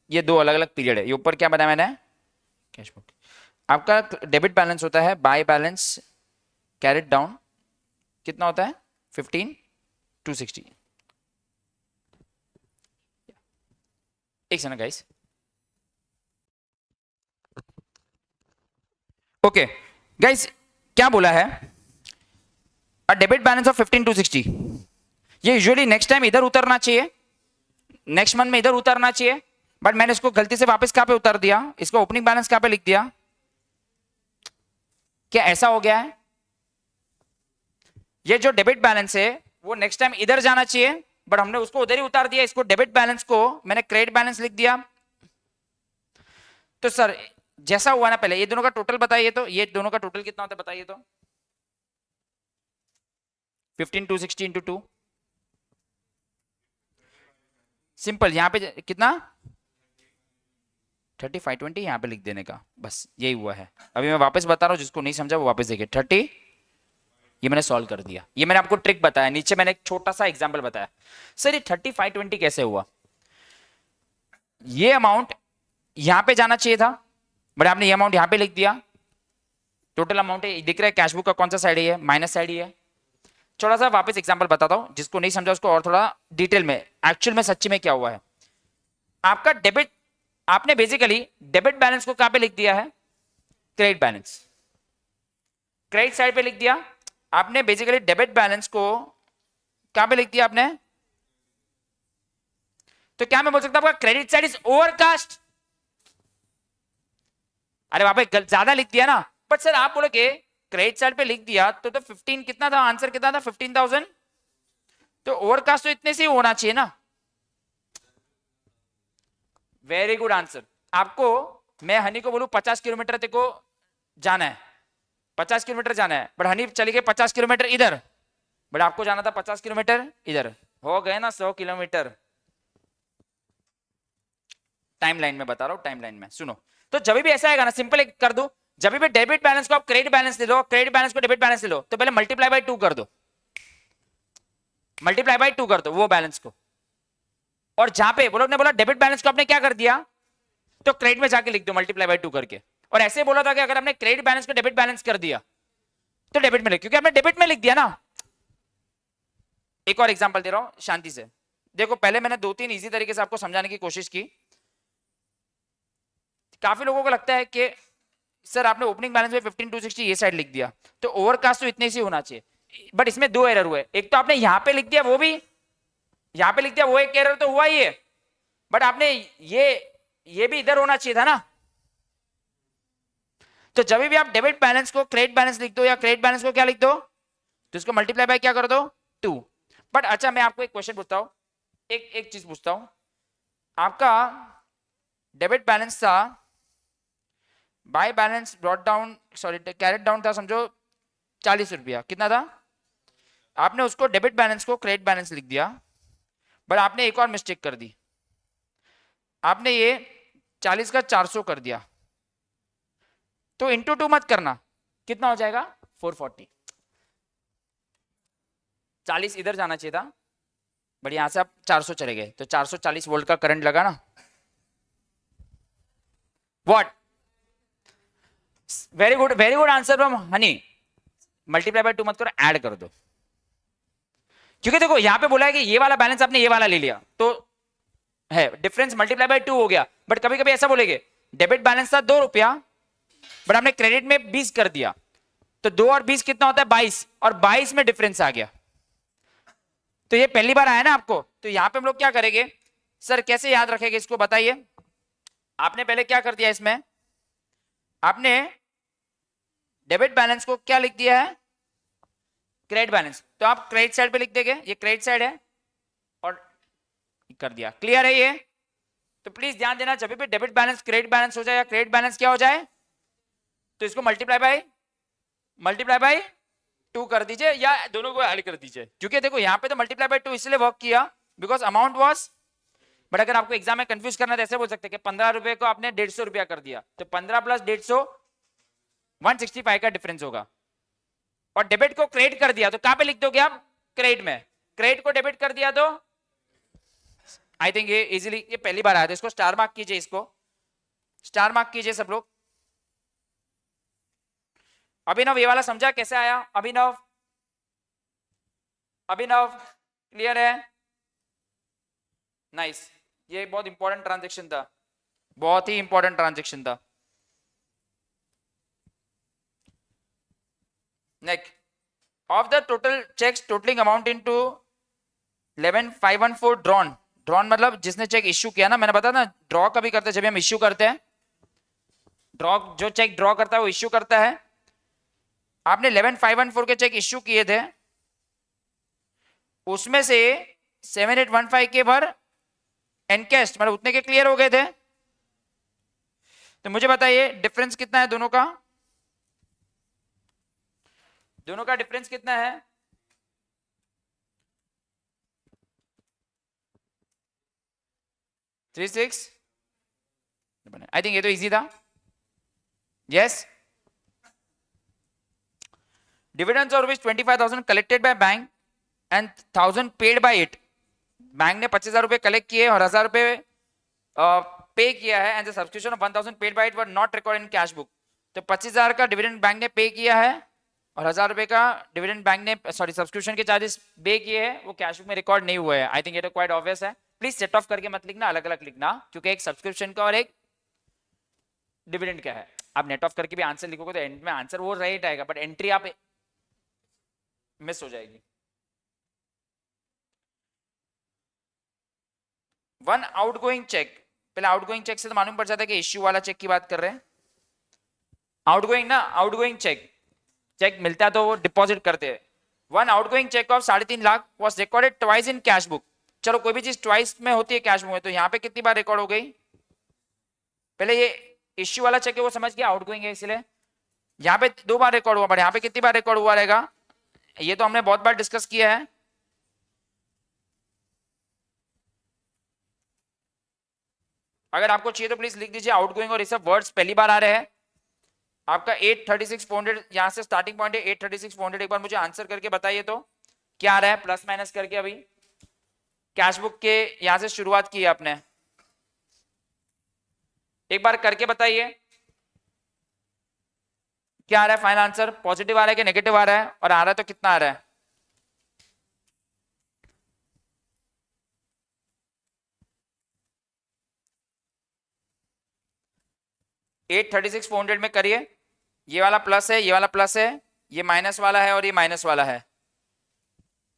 ये 2 अलग अलग पीरियड है। ये ऊपर क्या बताया मैंने? Cash book. आपका डेबिट बैलेंस होता है बाय बैलेंस कैरिड डाउन, कितना होता है? 15,260। एक सेकंड गाइस, ओके गाइस क्या बोला है? अ डेबिट बैलेंस ऑफ 15,260। ये यूजुअली नेक्स्ट टाइम इधर उतरना चाहिए, नेक्स्ट मंथ में इधर उतरना चाहिए, बट मैंने इसको गलती से वापस कहां पे उतर दिया? इसको ओपनिंग बैलेंस कहां पे लिख दिया? क्या ऐसा हो गया है? ये जो डेबिट बैलेंस है वो नेक्स्ट टाइम इधर जाना चाहिए, बट हमने उसको उधर ही उतार दिया। इसको डेबिट बैलेंस को मैंने क्रेडिट बैलेंस लिख दिया। तो सर जैसा हुआ ना, पहले ये दोनों का टोटल बताइए, तो ये दोनों का टोटल कितना होता है बताइए तो? 15,260 इंटू 2, सिंपल। यहां पे कितना? 3520 यहां पे लिख देने का, बस यही हुआ है। अभी मैं वापस बता रहा हूं, जिसको नहीं समझा वो वापस देखिए। 30 ये मैंने सॉल्व कर दिया, ये मैंने आपको ट्रिक बताया, नीचे मैंने एक छोटा सा एग्जांपल बताया। सर ये 3520 कैसे हुआ? ये अमाउंट यहां पे जाना चाहिए था, बट आपने ये अमाउंट यहां पे लिख दिया। टोटल अमाउंट है, दिख रहा है कैशबुक का कौन सा साइड है, माइनस साइड ही है। थोड़ा सा वापस एग्जांपल बताता हूं, जिसको नहीं समझा उसको और थोड़ा डिटेल में, एक्चुअल में सच्ची में क्या हुआ है। आपका डेबिट, आपने बेसिकली डेबिट बैलेंस को कहां पे लिख दिया है, क्रेडिट बैलेंस, क्रेडिट साइड पे लिख दिया आपने। बेसिकली डेबिट बैलेंस को कहां पे लिख दिया आपने, तो क्या मैं बोल सकता हूं आपका क्रेडिट साइड इज ओवरकास्ट? अरे वहां पे ज्यादा लिख दिया ना, बट सर आप बोलोगे क्रेडिट साइड पे लिख दिया तो 15 कितना था, आंसर कितना था 15,000, तो ओवरकास्ट तो इतने से ही होना चाहिए ना। Very good answer. आपको मैं हनी को बोलूं 50 किलोमीटर तेरे को जाना है, 50 किलोमीटर जाना है, बट हनी चली गई 50 किलोमीटर इधर, बट आपको जाना था 50 किलोमीटर इधर, हो गए ना 100 किलोमीटर। टाइमलाइन में बता रहा हूं, टाइमलाइन में सुनो। तो जब भी ऐसा आएगा ना, सिंपल एक कर दो, जब भी डेबिट बैलेंस को आप क्रेडिट बैलेंस ले लो, क्रेडिट बैलेंस को डेबिट बैलेंस ले लो, तो पहले मल्टीप्लाई बाय 2 कर दो, मल्टीप्लाई बाय 2 कर दो वो बैलेंस को। और जहां पे वो लोग ने बोला डेबिट बैलेंस को आपने क्या कर दिया, तो क्रेडिट में जाके लिख दो मल्टीप्लाई बाय 2 करके। और ऐसे बोला था कि अगर आपने क्रेडिट बैलेंस को डेबिट बैलेंस कर दिया तो डेबिट में लिख, क्योंकि आपने डेबिट में लिख दिया ना। एक और एग्जांपल दे रहा हूं शांति से देखो, पहले मैंने 2-3 इजी तरीके से आपको समझाने की कोशिश की। काफी लोगों को लगता है कि सर आपने ओपनिंग बैलेंस में 15,260 ये साइड लिख दिया, तो ओवरकास्ट तो इतने से होना चाहिए, बट इसमें 2 एरर हुए। एक तो आपने यहां पे लिख दिया, वो भी यहां पे लिख दिया, वो एक एरर तो हुआ ही है, बट आपने ये भी इधर होना चाहिए था ना। तो जब भी आप डेबिट बैलेंस को क्रेडिट बैलेंस लिख दो या क्रेडिट बैलेंस को क्या लिख दो, तो इसको मल्टीप्लाई बाय क्या कर दो 2। बट अच्छा मैं आपको एक क्वेश्चन पूछता हूं, एक चीज पूछता हूं, आपका डेबिट बैलेंस था, by balance brought down, sorry carried down था समझो 40 रुपया, कितना था, आपने उसको डेबिट बैलेंस को क्रेडिट बैलेंस लिख दिया, बट आपने एक और मिस्टेक कर दी, आपने ये 40 का 400 कर दिया, तो इंटू 2 मत करना, कितना हो जाएगा 440। 40 इधर जाना चाहिए था, बट यहां से आप 400 चले गए, तो 440 वोल्ट का करंट लगा ना। What, very good answer from Honey. Multiply by 2 मत करो, ऐड कर दो, क्योंकि देखो यहां पे बोला है कि ये वाला बैलेंस आपने ये वाला ले लिया, तो है डिफरेंस मल्टीप्लाई बाय 2 हो गया। बट कभी कभी ऐसा बोलेंगे डेबिट बैलेंस था 2 रुपया, बट आपने क्रेडिट में 20 कर दिया, तो 2 और 20 कितना होता है 22, और 22 में डिफरेंस आ गया। तो ये पहली बार आया ना आपको, तो यहां पे हम लोग क्या करेंगे, सर कैसे याद रखेंगे इसको बताइए। आपने पहले क्या कर दिया, इसमें आपने डेबिट बैलेंस को क्या लिख दिया है, क्रेडिट बैलेंस, तो आप क्रेडिट साइड पे लिख देंगे, ये क्रेडिट साइड है, और कर दिया। क्लियर है ये? तो प्लीज ध्यान देना, जब भी डेबिट बैलेंस क्रेडिट बैलेंस हो जाए या क्रेडिट बैलेंस क्या हो जाए, तो इसको मल्टीप्लाई बाय 2 कर दीजिए, या दोनों को ऐड कर दीजिए, क्योंकि देखो यहां पे तो मल्टीप्लाई बाय 2 इसलिए वर्क किया बिकॉज अमाउंट वाज, बट अगर आपको एग्जाम में कंफ्यूज करना है तो ऐसे बोल सकते हैं कि 15 रुपए को आपने 150 रुपया कर दिया, तो 15 प्लस 150 165 का डिफरेंस होगा। और डेबिट को क्रेडिट कर दिया तो कहां पे लिख दोगे आप, क्रेडिट में, क्रेडिट को डेबिट कर दिया तो आई थिंक ये इजीली, ये पहली बार आया था, इसको स्टार मार्क कीजिए, इसको स्टार मार्क कीजिए सब लोग। अभिनव ये वाला समझा कैसे आया, अभिनव क्लियर है, नाइस। ये बहुत इंपॉर्टेंट ट्रांजैक्शन था, बहुत ही इंपॉर्टेंट ट्रांजैक्शन था। Next, of the total cheques totalling amount into 11,514 drawn मतलब जिसने चेक इश्यू किया ना, मैंने बताया ना ड्रॉ कभी करते हैं जब हम इश्यू करते हैं, ड्रॉ जो चेक ड्रॉ करता है वो इश्यू करता है। आपने 11,514 के चेक इश्यू किए थे, उसमें से 7,815 के भर एनकैश मतलब उतने के क्लियर हो गए थे। तो मुझे बताइए डिफरेंस कितना है दोनों का, दोनों का डिफरेंस कितना है, थ्री सिक्स। आई थिंक ये तो इजी था, यस। डिविडेंड्स और 25,000 collected by bank and 1,000 paid by it. Bank ने 25,000 रुपए कलेक्ट किए और 1,000 रुपए पे किया है and the subscription of 1,000 paid by it were not record in cash book. तो 25,000 का डिविडेंड बैंक ने पे किया है और 1,000 रुपए का डिविडेंड बैंक ने सब्सक्रिप्शन के चार्जेस पे किए हैं, वो कैश बुक में रिकॉर्ड नहीं हुए हैं। आई थिंक ये तो क्वाइट ऑब्वियस है। प्लीज सेट ऑफ करके मत लिखना, अलग अलग लिखना, क्योंकि एक सब्सक्रिप्शन का और एक डिविडेंड का है। आप नेट ऑफ करके भी आंसर लिखोगे तो एंड में आंसर वो राइट आएगा, बट एंट्री आप मिस हो जाएगी। वन आउटगोइंग चेक, पहले आउटगोइंग चेक से तो मालूम पड़ जाता है कि इश्यू वाला चेक की बात कर रहे हैं। आउटगोइंग ना, आउटगोइंग चेक, चेक मिलता है तो वो डिपॉजिट करते हैं। One outgoing cheque of 3.5 lakh was recorded twice in cash book. चलो कोई भी चीज ट्वाइस में होती है कैश बुक में, तो यहाँ पे कितनी बार रिकॉर्ड हो गई? पहले ये इश्यू वाला चेक है वो समझ गया, आउटगोइंग है इसलिए यहाँ पे 2 बार रिकॉर्ड हुआ, बट यहाँ पे कितनी बार रिकॉर्ड हुआ रहेगा? ये तो हमने बहुत बार डिस्कस किया है। अगर आपको चाहिए तो प्लीज लिख दीजिए आउटगोइंग, और ये सब वर्ड्स पहली बार आ रहे हैं। आपका 836,400 यहां से स्टार्टिंग पॉइंट है 836,400। एक बार मुझे आंसर करके बताइए तो क्या आ रहा है प्लस माइनस करके। अभी कैश बुक के यहां से शुरुआत की है आपने, एक बार करके बताइए क्या आ रहा है फाइनल आंसर? पॉजिटिव आ रहा है कि नेगेटिव आ रहा है? और आ रहा है तो कितना आ रहा है? एट 36,400 में करिए, ये वाला प्लस है, ये वाला प्लस है, ये माइनस वाला है और ये माइनस वाला है।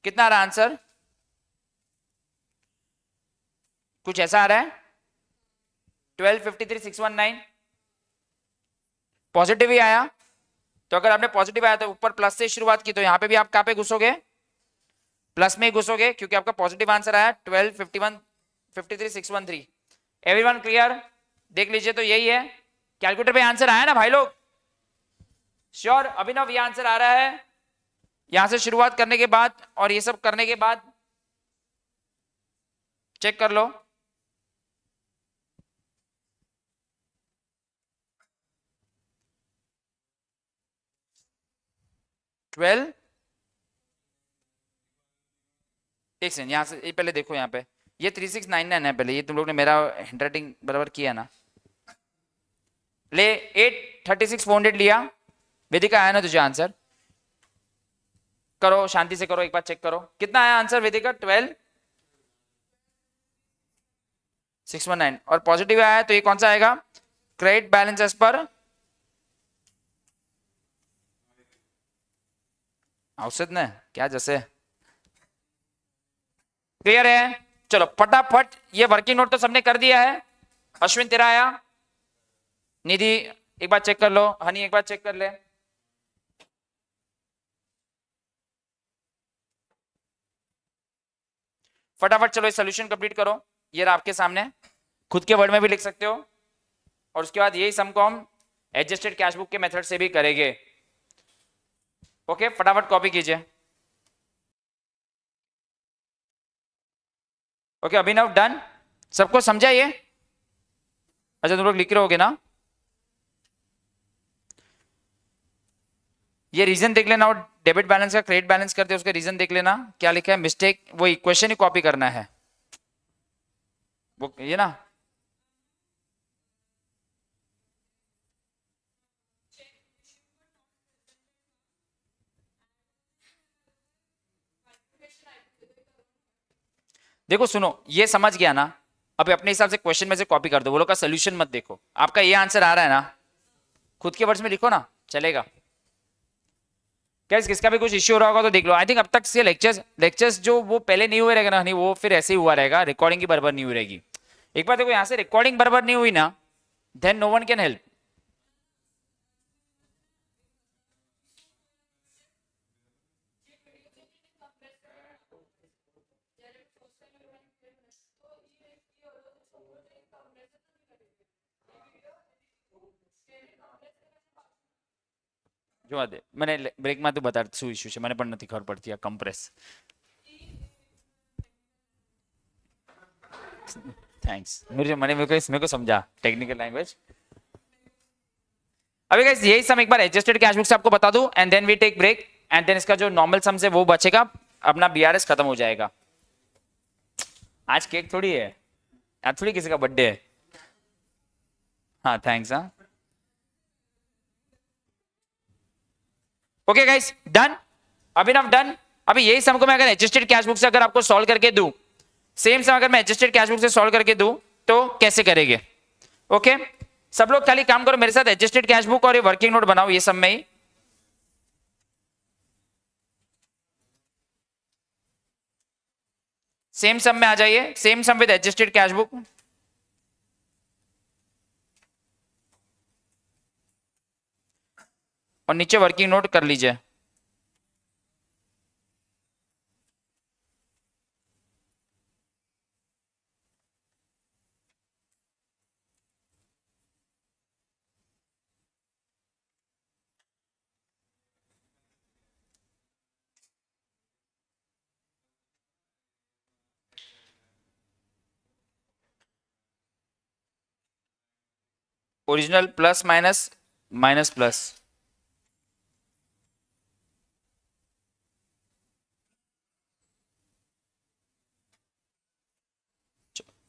कितना आ रहा है आंसर? कुछ ऐसा आ रहा है 1253,619। पॉजिटिव ही आया, तो अगर आपने पॉजिटिव आया तो ऊपर प्लस से शुरुआत की, तो यहां पे भी आप कहां पे घुसोगे? प्लस में ही घुसोगे, क्योंकि आपका पॉजिटिव आंसर आया 1253,613। Everyone clear? देख लीजिए तो यही है। कैलकुलेटर पे आंसर आया ना भाई लोग? श्योर? अभिनव ये आंसर आ रहा है यहां से शुरुआत करने के बाद और ये सब करने के बाद चेक कर लो। ट्वेल्व, एक सेकंड, यहां से पहले देखो, यहाँ पे ये 3699 है। पहले ये तुम लोग ने मेरा हैंडराइटिंग बराबर किया ना? ले 836,400 लिया, वेदिका आया ना तुझे आंसर? करो शांति से करो, एक बार चेक करो कितना आया आंसर वेदिका? 12,619 और पॉजिटिव आया, तो ये कौन सा आएगा? क्रेडिट बैलेंस एज पर औसत ने क्या जैसे। क्लियर है? चलो फटाफट ये वर्किंग नोट तो सबने कर दिया है। अश्विन तेरा आया? निधि एक बार चेक कर लो, हनी एक बार चेक कर ले। फटाफट चलो इस सोल्यूशन कंप्लीट करो, ये रहा आपके सामने, खुद के वर्ड में भी लिख सकते हो। और उसके बाद यही सम को हम एडजस्टेड कैश बुक के मेथड से भी करेंगे। ओके फटाफट कॉपी कीजिए। ओके अभिनव डन? सबको समझा ये? अच्छा तुम लोग लिख रहे होगे ना? ये रीजन देख लेना, और डेबिट बैलेंस का क्रेडिट बैलेंस करते उसका रीजन देख लेना क्या लिखा है। मिस्टेक वो इक्वेशन ही कॉपी करना है, वो ये ना। देखो सुनो, ये समझ गया ना? अभी अपने हिसाब से क्वेश्चन में से कॉपी कर दो, वो लोग का सोल्यूशन मत देखो। आपका ये आंसर आ रहा है ना, खुद के वर्ड्स में लिखो ना, चलेगा। कैसे किसका भी कुछ इश्यू हो रहा होगा तो देख लो। आई थिंक अब तक से लेक्चर्स जो वो पहले नहीं हुए रहेगा ना, नहीं वो फिर ऐसे ही हुआ रहेगा, रिकॉर्डिंग की बराबर नहीं हुई रहेगी। एक बार देखो यहाँ से रिकॉर्डिंग बराबर नहीं हुई ना, then no one can help. જોવા દે મને બ્રેકમાં તું બતા શું ઇશ્યુ છે, મને પણ નથી ખબર પડતી આ કમ્પ્રેસ। थैंक्स, मेरे को समझा टेक्निकल लैंग्वेज। अभी गाइस यही सम एक बार एडजस्टेड कैश बुक से आपको बता दूं and then we take break. And then इसका जो नॉर्मल सम से वो बचेगा, अपना बीआरएस खत्म हो जाएगा। आज केक थोड़ी है, आज थोड़ी किसी का बर्थडे है। हाँ थैंक्स। हाँ ओके गाइस, डन, अभिनव डन। अभी यही सम को मैं अगर एडजस्टेड कैश बुक से अगर आपको सॉल्व करके दूं, सेम सम अगर मैं एडजस्टेड कैश बुक से सॉल्व करके दूं तो कैसे करेंगे? ओके सब लोग खाली काम करो मेरे साथ, एडजस्टेड कैश बुक और ये वर्किंग नोट बनाओ ये सब में ही। सेम सम में आ जाइए, same sum with adjusted cash book. और नीचे वर्किंग नोट कर लीजिए। Original plus minus minus plus,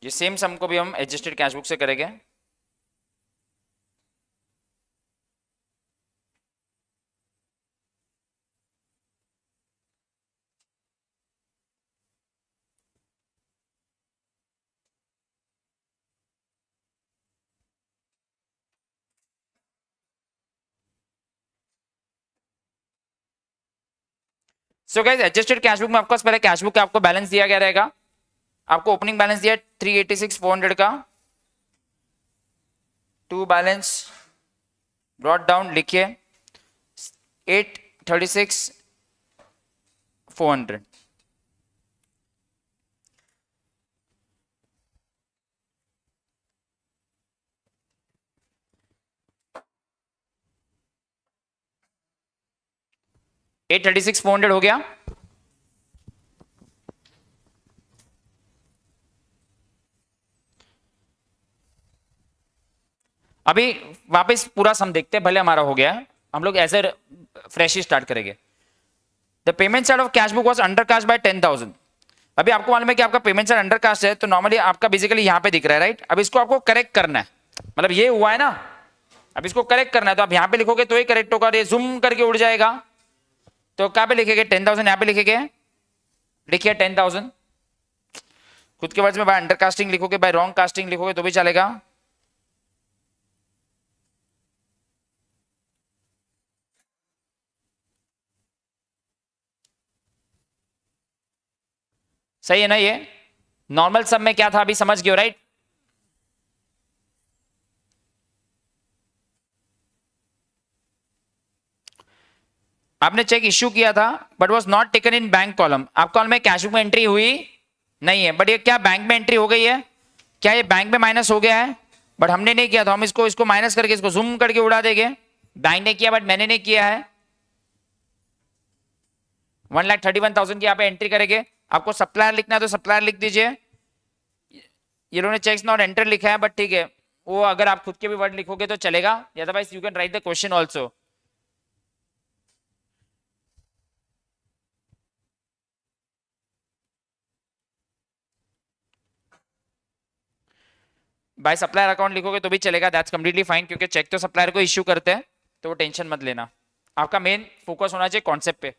ये सेम सम को भी हम एडजस्टेड कैश बुक से करेंगे। So guys adjusted cash book में आपको पहले कैश बुक का आपको बैलेंस दिया गया रहेगा। आपको ओपनिंग बैलेंस दिया 386,400 का, टू बैलेंस ब्रॉट डाउन लिखिए 836,400। $836,400 हो गया। अभी वापस पूरा सम देखते हैं, भले हमारा हो गया है, हम लोग ऐसे फ्रेश ही स्टार्ट करेंगे। The payment side of cash book was undercast by 10,000। अभी आपको मालूम है कि आपका पेमेंट साइड अंडर कास्ट है, तो नॉर्मली आपका बेसिकली यहां पे दिख रहा है राइट। अब इसको आपको करेक्ट करना है, मतलब ये हुआ है ना, अब इसको करेक्ट करना है, तो आप यहां पे लिखोगे तो ही करेक्ट होगा, ये जूम करके उड़ जाएगा। तो कहां पे लिखेंगे 10,000, यहां पे लिखेंगे, लिखिए 10,000। खुद के वर्ड्स में बाय अंडर कास्टिंग लिखोगे, बाय रॉन्ग कास्टिंग लिखोगे तो भी चलेगा। सही है ना? ये नॉर्मल सम में क्या था अभी समझ गए राइट? आपने चेक इश्यू किया था but was not taken in bank column, आप कॉलम में कैश बुक में एंट्री हुई नहीं है, बट ये क्या बैंक में एंट्री हो गई है? क्या ये बैंक में माइनस हो गया है? बट हमने नहीं किया, तो हम इसको माइनस करके इसको जूम करके उड़ा देंगे। बैंक ने किया बट मैंने नहीं किया है। 1,31,000 की यहाँ पे एंट्री करेंगे। आपको सप्लायर लिखना है तो सप्लायर लिख दीजिए। ये लोगों ने चेक्स नॉट एंटर लिखा है बट ठीक है, वो अगर आप खुद के भी वर्ड लिखोगे तो चलेगा, otherwise you can write the question also. By supplier account लिखोगे तो भी चलेगा, दैट्स कंप्लीटली फाइन, क्योंकि चेक तो सप्लायर को इश्यू करते हैं, तो वो टेंशन मत लेना। आपका मेन फोकस होना चाहिए कॉन्सेप्ट पे।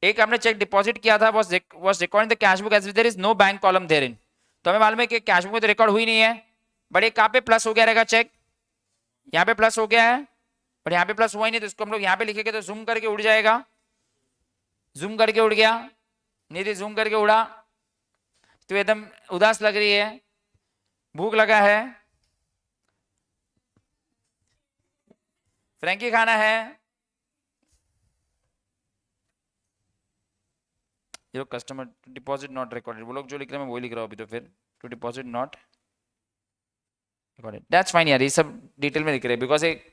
एक हमने चेक डिपॉजिट किया था, was recording the cash book as there is no bank column there in. तो हमें मालूम है कि कैश बुक में तो रिकॉर्ड हुई नहीं है, बट एक कहां पे प्लस हो गया रहेगा चेक, यहाँ पे प्लस हो गया है, बट यहाँ पे प्लस हुआ ही नहीं, तो इसको हम लोग यहाँ पे लिखेंगे तो जूम करके उड़ जाएगा। जूम करके उड़ गया, नहीं जूम करके उड़ा तो एकदम उदास लग रही है, भूख लगा है, फ्रैंकी खाना है। ये कस्टमर डिपॉजिट नॉट रिकॉर्डेड, वो लोग जो लिख रहे हैं मैं वही लिख रहा हूँ अभी, तो फिर two deposit not recorded, that's fine यार, ये सब डिटेल में लिख रहे हैं, बिकॉज एक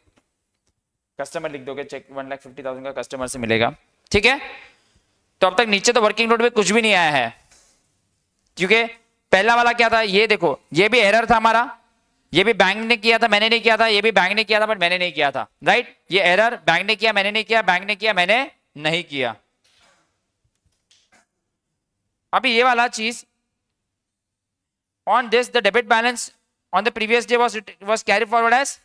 कस्टमर लिख दोगे, चेक 1,50,000 का कस्टमर से मिलेगा, ठीक है। तो अब तक नीचे तो वर्किंग नोट में कुछ भी नहीं आया है, क्योंकि पहला वाला क्या था, ये देखो, ये भी एरर था हमारा, ये भी बैंक ने किया था, मैंने नहीं किया था, ये भी बैंक ने किया था बट मैंने नहीं किया था, राइट। ये एरर बैंक ने किया, मैंने नहीं किया, बैंक ने किया, मैंने नहीं किया। अभी ये वाला चीज, on this the debit balance on the previous day was carry forward as,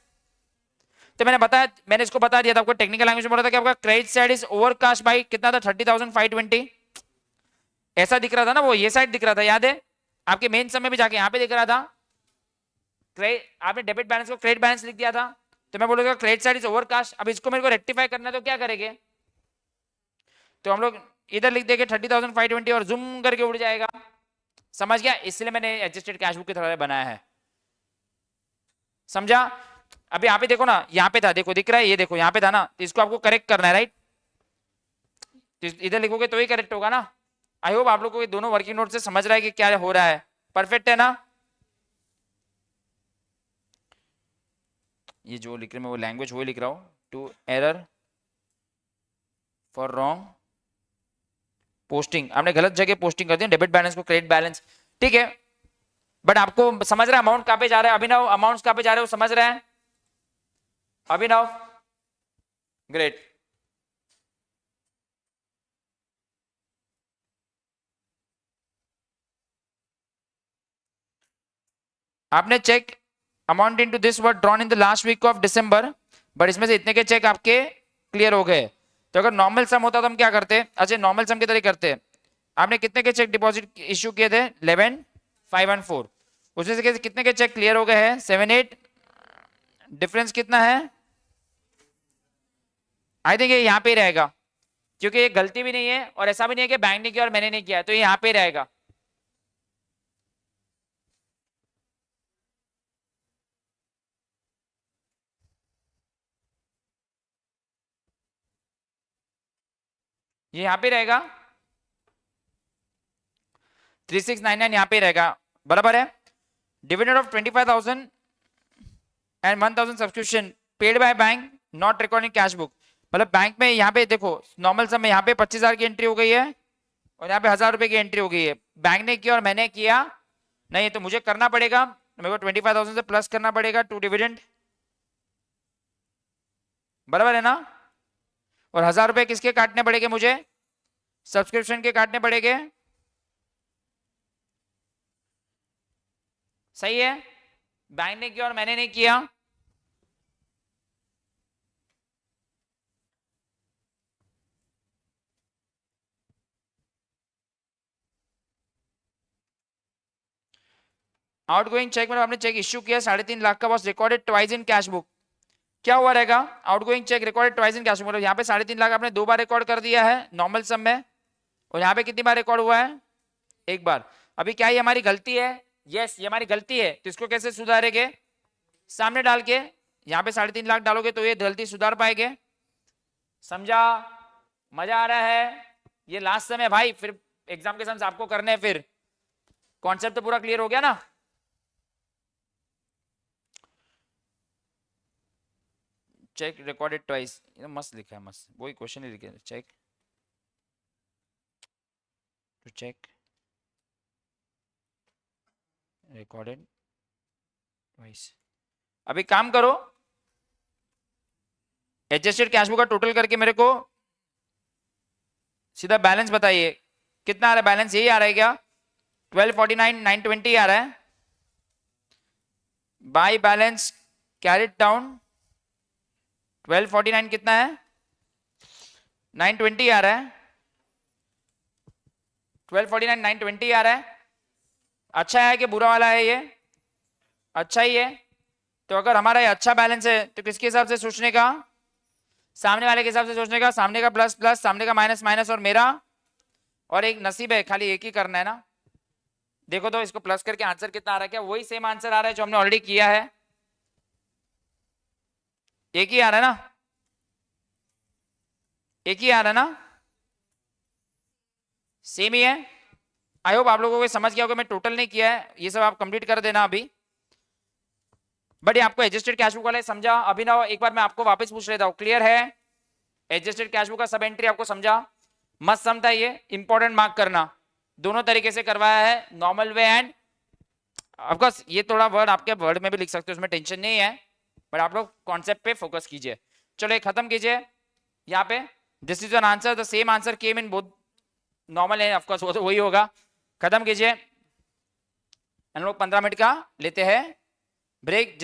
तो मैंने बताया, मैंने इसको बता दिया था आपको, टेक्निकल लैंग्वेज में बोला था कि आपका credit side is overcast by कितना था, 30,520, ऐसा दिख रहा था ना, वो ये साइड दिख रहा था, याद है आपके मेन समय भी जाके यहाँ पे दिख रहा था, आपने डेबिट बैलेंस को क्रेडिट बैलेंस लिख दिया था, तो मैं बोलूंगा क्रेडिट साइड इज ओवरकास्ट। अब इसको मेरे को रेक्टिफाई करना है तो क्या करेंगे, तो हम लोग इधर लिख देंगे 30,520 और जूम करके उड़ जाएगा, समझ गया, इसलिए मैंने एडजस्टेड कैश बुक की तरह बनाया है, समझा। अभी यहाँ पे देखो ना, यहाँ पे था, देखो दिख रहा है, ये देखो यहाँ पे था ना, तो इसको आपको करेक्ट करना है, राइट, तो इधर लिखोगे तो ही करेक्ट होगा ना। आई होप आप लोगों को दोनों वर्किंग नोट से समझ रहा है कि क्या हो रहा है, परफेक्ट है ना। ये जो लिख रहे मैं वो लैंग्वेज वो लिख रहा हूं, to error for wrong posting, आपने गलत जगह पोस्टिंग कर दी, डेबिट बैलेंस को क्रेडिट बैलेंस, ठीक है, बट आपको समझ रहा है अमाउंट कहां पे जा रहा है, अभिनव अमाउंट कहां पे जा रहे हो, समझ रहे हैं अभिनव, ग्रेट। आपने cheque amount into this were drawn in the last week of December, but इसमें से इतने के चेक आपके क्लियर हो गए, तो अगर नॉर्मल सम होता तो हम क्या करते, अच्छा नॉर्मल सम की तरह करते, आपने कितने के चेक डिपॉजिट इश्यू किए थे, 11,514, उसमें से कितने के चेक क्लियर हो गए हैं, 7-8, डिफरेंस कितना है, आई थिंक ये यहाँ पे ही रहेगा, क्योंकि ये गलती भी नहीं है और ऐसा भी नहीं है कि बैंक ने किया और मैंने नहीं किया, तो ये यहाँ पे ही रहेगा। ये यहाँ पे रहेगा, 3699 यहाँ पे रहेगा, बराबर है। Dividend of 25,000 and 1,000 subscription paid by bank not recording cash book, मतलब बैंक में यहाँ पे देखो नॉर्मल समय यहाँ पे 25,000 की एंट्री हो गई है और यहाँ पे 1,000 रुपए की एंट्री हो गई है, बैंक ने किया और मैंने किया नहीं, तो मुझे करना पड़ेगा, मेरे को 25,000 से प्लस करना पड़ेगा टू डिविडेंड, बराबर है ना, और 1,000 रुपए किसके काटने पड़ेंगे मुझे, सब्सक्रिप्शन के काटने पड़ेंगे, सही है, बैंक ने किया और मैंने नहीं किया, आउटगोइंग चेक में आपने चेक इश्यू किया 3.5 लाख का, बस recorded twice in cash book, क्या हुआ रहेगा, outgoing cheque recorded twice in cash book, मतलब यहाँ पे 3.5 लाख आपने 2 बार रिकॉर्ड कर दिया है नॉर्मल सम में, और यहाँ पे कितनी बार रिकॉर्ड हुआ है, 1 बार। अभी क्या ये हमारी गलती है, यस ये हमारी गलती है, तो इसको कैसे सुधारेंगे, सामने डाल के यहाँ पे 3.5 लाख डालोगे तो ये गलती सुधार पाएंगे, समझा, मजा आ रहा है, ये लास्ट समय भाई, फिर एग्जाम के सम्स आपको करने हैं, फिर कॉन्सेप्ट तो पूरा क्लियर हो गया ना। चेक रिकॉर्डेड ट्वाइस, मस्त लिखा है, मस्त वही क्वेश्चन ही लिखे, cheque two cheque recorded twice. अभी काम करो, एडजस्टेड कैश बुक का टोटल करके मेरे को सीधा बैलेंस बताइए, कितना आ रहा है बैलेंस, यही आ रहा है क्या, 1249,920 आ रहा है, बाय बैलेंस कैरिड डाउन 1249 कितना है, 920 आ रहा है, 1249 920 आ रहा है, अच्छा है कि बुरा वाला है, ये अच्छा ही है, तो अगर हमारा ये अच्छा बैलेंस है तो किसके हिसाब से सोचने का, सामने वाले के हिसाब से सोचने का, सामने का प्लस प्लस, सामने का माइनस माइनस, और मेरा, और एक नसीब है खाली एक ही करना है ना, देखो तो इसको प्लस करके आंसर कितना आ रहा है, क्या वही सेम आंसर आ रहा है जो हमने ऑलरेडी किया है, एक ही आ रहा है ना, एक ही आ रहा है ना, सेम ही है। आई होप आप लोगों को समझ गया होगा, मैं टोटल नहीं किया है, ये सब आप कंप्लीट कर देना अभी, बट ये आपको एडजस्टेड कैश बुक वाला समझा, अभी ना एक बार मैं आपको वापस पूछ लेता हूं, क्लियर है, एडजस्टेड कैश बुक का सब एंट्री आपको समझा, मस्त समझा, ये इंपॉर्टेंट मार्क करना, दोनों तरीके से करवाया है, नॉर्मल वे एंड ऑफकोर्स ये थोड़ा वर्ड आपके वर्ड में भी लिख सकते हो, उसमें टेंशन नहीं है, बट आप लोग कॉन्सेप्ट पे फोकस कीजिए। चलो ये खत्म कीजिए यहाँ पे। This is an answer, the same answer came in both, normal है ऑफकोर्स, वो तो वही होगा। खत्म कीजिए। हम लोग 15 मिनट का लेते हैं ब्रेक।